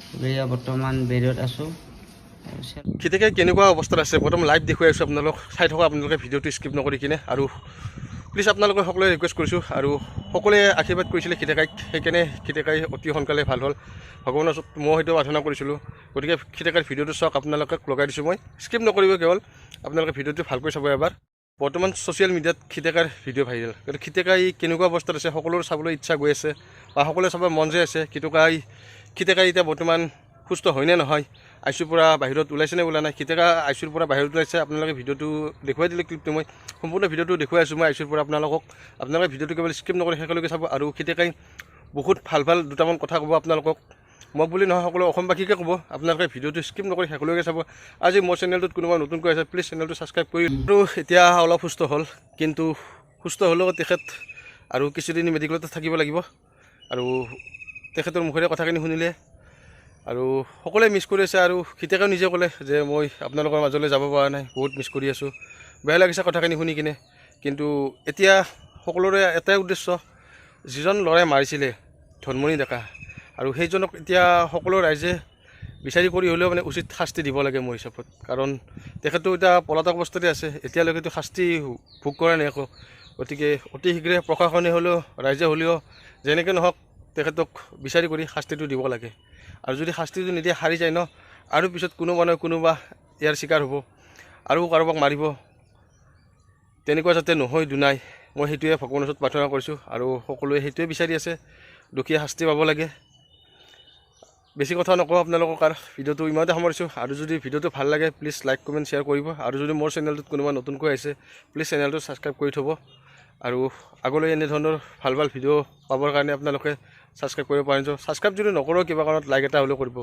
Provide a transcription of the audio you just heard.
এয়া বৰ্তমান বেৰিয়ত আছোঁ। খিতেকাই কেনেকুৱা অৱস্থাত আছে প্ৰথম লাইভ দেখুৱাই আছোঁ আপোনালোক চাই থকা আপোনালোকে ভিডিঅ'টো স্কিপ নকৰি কিনে আৰু প্লিজ আপোনালোকে সকলোৱে ৰিকুৱেষ্ট কৰিছোঁ আৰু সকলোৱে আশীৰ্বাদ কৰিছিলে খিতেকাইক সেইকাৰণে খিতেকাই অতি সোনকালে ভাল হ'ল ভগৱানৰ ওচৰত মই হয়তো প্ৰাৰ্থনা কৰিছিলোঁ গতিকে খিতেকাইৰ ভিডিঅ'টো চাওক আপোনালোকে লগাই দিছোঁ মই স্কিপ নকৰিব কেৱল আপোনালোকে ভিডিঅ'টো ভালকৈ চাব এবাৰ বৰ্তমান ছ'চিয়েল মিডিয়াত খিতেকাইৰ ভিডিঅ' ভাইৰেল কিন্তু খিতেকাই কেনেকুৱা অৱস্থাত আছে সকলোৰে চাবলৈ ইচ্ছা গৈ আছে বা সকলোৱে চাব মন যায় আছে খিতেকাই এতিয়া বৰ্তমান সুস্থ হয়নে নহয় আইচিউৰ পৰা বাহিৰত ওলাইছেনে ওলা নাই খিতেকা আইচিউৰ পৰা বাহিৰত ওলাইছে আপোনালোকে ভিডিঅ'টো দেখুৱাই দিলে ক্লিপটো মই সম্পূৰ্ণ ভিডিঅ'টো দেখুৱাই আছোঁ মই আইচিউৰ পৰা আপোনালোকে ভিডিঅ'টো কেৱল স্কিপ নকৰি শেষলৈকে চাব আৰু খিতেকাই বহুত ভাল ভাল দুটামান কথা ক'ব আপোনালোকক মোক বুলি নহয় সকলো অসমবাসীকে ক'ব আপোনালোকে ভিডিঅ'টো স্কিপ নকৰি শেষলৈকে চাব আজি মোৰ চেনেলটোত কোনোবা নতুনকৈ আছে প্লিজ চেনেলটো ছাবস্ক্ৰাইব কৰি আৰু এতিয়া অলপ সুস্থ হ'ল কিন্তু সুস্থ হ'লেও তেখেত আৰু কিছুদিন মেডিকেলতে থাকিব লাগিব আৰু তেখেতৰ মুখেৰে কথাখিনি শুনিলে আৰু সকলোৱে মিছ কৰি আছে আৰু খিতেকাইও নিজে ক'লে যে মই আপোনালোকৰ মাজলৈ যাব পৰা নাই বহুত মিছ কৰি আছোঁ বেয়া লাগিছে কথাখিনি শুনি কিনে কিন্তু এতিয়া সকলোৰে এটাই উদ্দেশ্য যিজন ল'ৰাই মাৰিছিলে ধনমণি ডেকা আৰু সেইজনক এতিয়া সকলো ৰাইজে বিচাৰি কৰি হ'লেও মানে উচিত শাস্তি দিব লাগে মোৰ হিচাপত কাৰণ তেখেতটো এতিয়া পলাতক অৱস্থাতে আছে এতিয়ালৈকেতো শাস্তি ভোগ কৰা নাই একো গতিকে অতি শীঘ্ৰে প্ৰশাসনে হ'লেও ৰাইজে হ'লেও যেনেকৈ নহওক তেখেতক বিচাৰি কৰি শাস্তিটো দিব লাগে আৰু যদি শাস্তিটো নিদিয়ে হাৰি যায় ন আৰু পিছত কোনোবা নহয় কোনোবা ইয়াৰ চিকাৰ হ'ব আৰু কাৰোবাক মাৰিব তেনেকুৱা যাতে নহয় দুনাই মই সেইটোৱে ভগৱানৰ ওচৰত প্ৰাৰ্থনা কৰিছোঁ আৰু সকলোৱে সেইটোৱে বিচাৰি আছে দুখীয়া শাস্তি পাব লাগে বেছি কথা নকওঁ আপোনালোকক আৰু ভিডিঅ'টো ইমানতে সামৰিছোঁ আৰু যদি ভিডিঅ'টো ভাল লাগে প্লিজ লাইক কমেণ্ট শ্বেয়াৰ কৰিব আৰু যদি মোৰ চেনেলটোত কোনোবা নতুনকৈ আহিছে প্লিজ চেনেলটো ছাবস্ক্ৰাইব কৰি থ'ব আৰু আগলৈ এনেধৰণৰ ভাল ভাল ভিডিঅ' পাবৰ কাৰণে আপোনালোকে ছাবস্ক্ৰাইব কৰিব পাৰিব ছাবস্ক্ৰাইব যদি নকৰোঁ কিবা কাৰণত লাইক এটা হ'লেও কৰিব